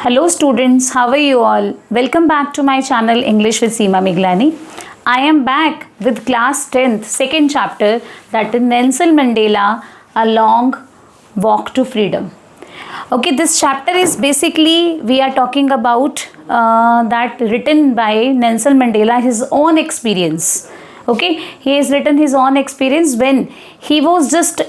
Hello students, how are you all? Welcome back to my channel English with Seema Miglani. I am back with class 10th, second chapter, that is Nelson Mandela, A Long Walk to Freedom. Okay, this chapter is basically, we are talking about that written by Nelson Mandela, his own experience. Okay, he has written his own experience when he was just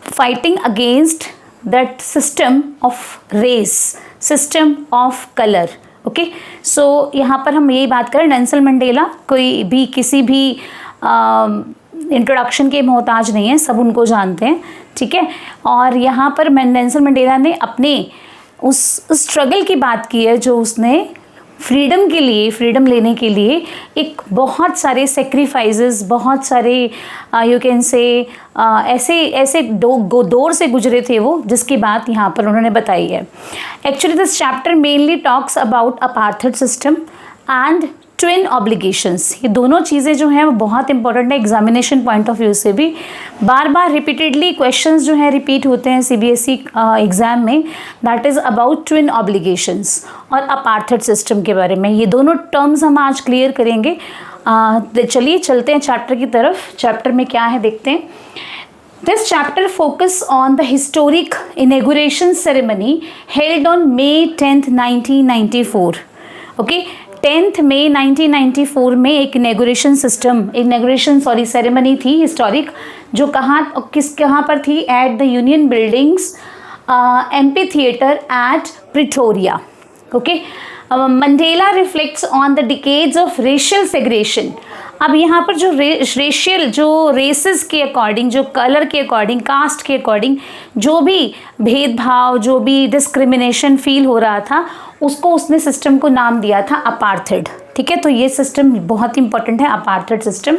fighting against that system of race, system of color. Okay so यहाँ पर हम यही बात करें, Nelson Mandela कोई भी किसी भी इंट्रोडक्शन के मोहताज नहीं है, सब उनको जानते हैं, ठीक है। और यहाँ पर नेल्सन मंडेला ने अपने उस स्ट्रगल की बात की है जो उसने फ्रीडम के लिए, फ्रीडम लेने के लिए एक बहुत सारे सेक्रीफाइसेस, बहुत सारे यू कैन से ऐसे दौर से गुजरे थे वो, जिसकी बात यहाँ पर उन्होंने बताई है। Actually this chapter mainly talks about apartheid system and twin obligations. ये दोनों चीज़ें जो हैं वो बहुत इंपॉर्टेंट है एग्जामिनेशन पॉइंट ऑफ व्यू से भी। बार बार रिपीटेडली क्वेश्चंस जो हैं रिपीट होते हैं सीबीएसई एग्ज़ाम में, that is about twin obligations और अपार्थाइड सिस्टम के बारे में। ये दोनों टर्म्स हम आज क्लियर करेंगे। चलिए चलते हैं चैप्टर की तरफ। चैप्टर में क्या है देखते हैं। This chapter focus on the historic inauguration ceremony held on May 10th, 1994. Okay, 10th मई 1994 में एक इनेगुरेशन सेरेमनी थी हिस्टोरिक, जो कहाँ पर थी? At the Union Buildings amphitheatre at Pretoria. Okay, Mandela reflects on the decades of racial segregation. अब यहाँ पर जो रेशियल, जो रेसेस के अकॉर्डिंग, जो कलर के अकॉर्डिंग, कास्ट के अकॉर्डिंग जो भी भेदभाव, जो भी डिस्क्रिमिनेशन फील हो रहा था, उसको उसने सिस्टम को नाम दिया था अपार्थाइड। ठीक है, तो ये सिस्टम बहुत इंपॉर्टेंट है, apartheid system.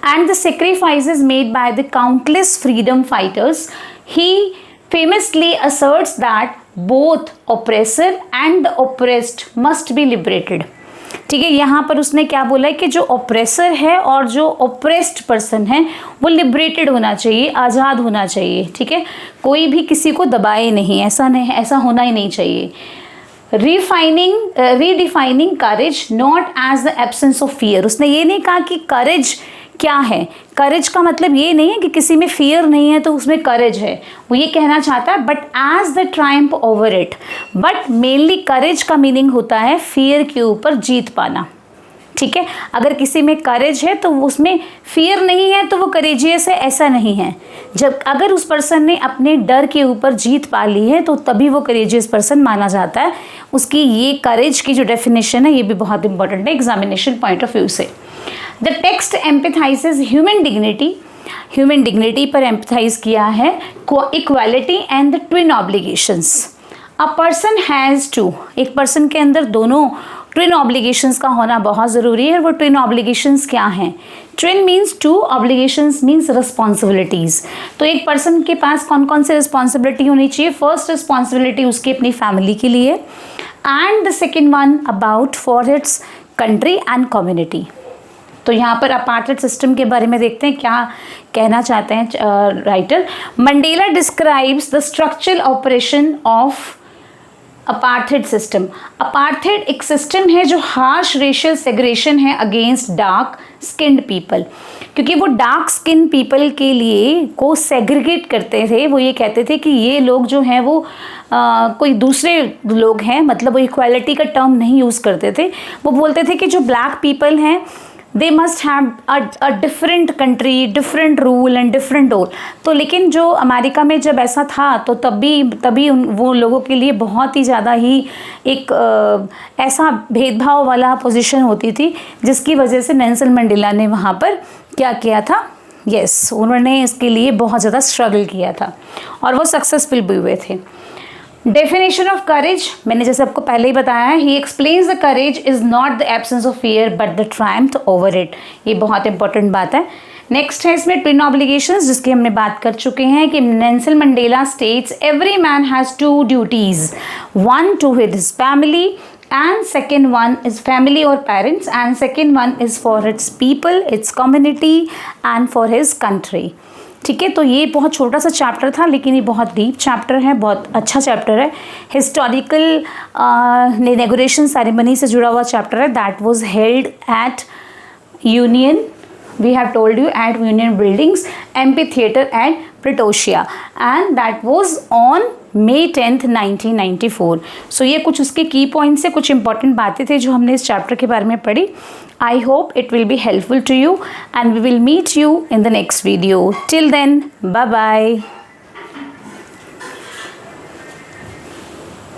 And the sacrifices made by the countless freedom fighters, he famously asserts that both oppressor and the oppressed must be liberated। ठीक है, यहाँ पर उसने क्या बोला है कि जो ऑप्रेसर है और जो ऑप्रेस्ड पर्सन है वो लिबरेटेड होना चाहिए, आज़ाद होना चाहिए। ठीक है, कोई भी किसी को दबाए नहीं, ऐसा होना ही नहीं चाहिए। Redefining courage not as the absence of fear. उसने ये नहीं कहा कि करेज क्या है। करेज का मतलब ये नहीं है कि किसी में फियर नहीं है तो उसमें करेज है, वो ये कहना चाहता है, but as the triumph over it. But mainly courage का मीनिंग होता है फियर के ऊपर जीत पाना। ठीक है, अगर किसी में करेज है तो उसमें फियर नहीं है तो वो करेजियस है, ऐसा नहीं है। जब अगर उस पर्सन ने अपने डर के ऊपर जीत पा ली है तो तभी वो करेजियस पर्सन माना जाता है। उसकी ये करेज की जो डेफिनेशन है ये भी बहुत इंपॉर्टेंट है एग्जामिनेशन पॉइंट ऑफ व्यू से। The text emphasises human dignity पर एम्पैथाइज किया है, equality and the twin obligations. A person has two, एक पर्सन के अंदर दोनों ट्विन ऑब्लिगेशंस का होना बहुत ज़रूरी है। वो ट्विन ऑब्लिगेशंस क्या हैं? Twin means two, obligations means responsibilities. तो एक पर्सन के पास कौन कौन से रिस्पॉन्सिबिलिटी होनी चाहिए? फर्स्ट रिस्पॉन्सिबिलिटी उसकी अपनी फैमिली के लिए, and the second one about for its country and community. तो यहाँ पर अपार्थाइड सिस्टम के बारे में देखते हैं क्या कहना चाहते हैं writer. Mandela describes the structural operation of apartheid system. Apartheid एक सिस्टम है जो हार्श रेशियल सेग्रेशन है अगेंस्ट डार्क स्किन्ड पीपल, क्योंकि वो डार्क स्किन पीपल के लिए को सेग्रीगेट करते थे। वो ये कहते थे कि ये लोग जो हैं वो कोई दूसरे लोग हैं, मतलब वो इक्वालिटी का टर्म नहीं यूज़ करते थे। वो बोलते थे कि जो ब्लैक पीपल हैं they must have a different country, different rule and different all. तो लेकिन जो अमेरिका में जब ऐसा था तो तभी वो लोगों के लिए बहुत ही ज़्यादा ही एक ऐसा भेदभाव वाला पोजीशन होती थी, जिसकी वजह से नेल्सन मंडेला ने वहाँ पर क्या किया था? यस, उन्होंने इसके लिए बहुत ज़्यादा स्ट्रगल किया था और वो सक्सेसफुल भी हुए थे। डेफिनेशन ऑफ करेज, मैंने जैसे आपको पहले ही बताया है, ही explains the courage is not the absence of fear but the triumph over it. ये बहुत इंपॉर्टेंट बात है। नेक्स्ट है इसमें ट्विन ऑब्लिगेशंस, जिसकी हमने बात कर चुके हैं कि Nelson Mandela states every man has two duties, one to his family and second one is family or parents, and second one is for its people, its community and for his country. ठीक है, तो ये बहुत छोटा सा chapter था लेकिन ये बहुत डीप चैप्टर है, बहुत अच्छा चैप्टर है। हिस्टोरिकल इनॉग्रेशन सेरेमनी से जुड़ा हुआ चैप्टर है। That was held at union, we have told you, at Union Buildings, Amphitheatre at Pretosia, and that was on May 10th 1994। सो ये कुछ उसके की पॉइंट्स है, कुछ इंपॉर्टेंट बातें थे जो हमने इस चैप्टर के बारे में पढ़ी। I hope it will be helpful to you and we will meet you in the next video. Till then, bye bye.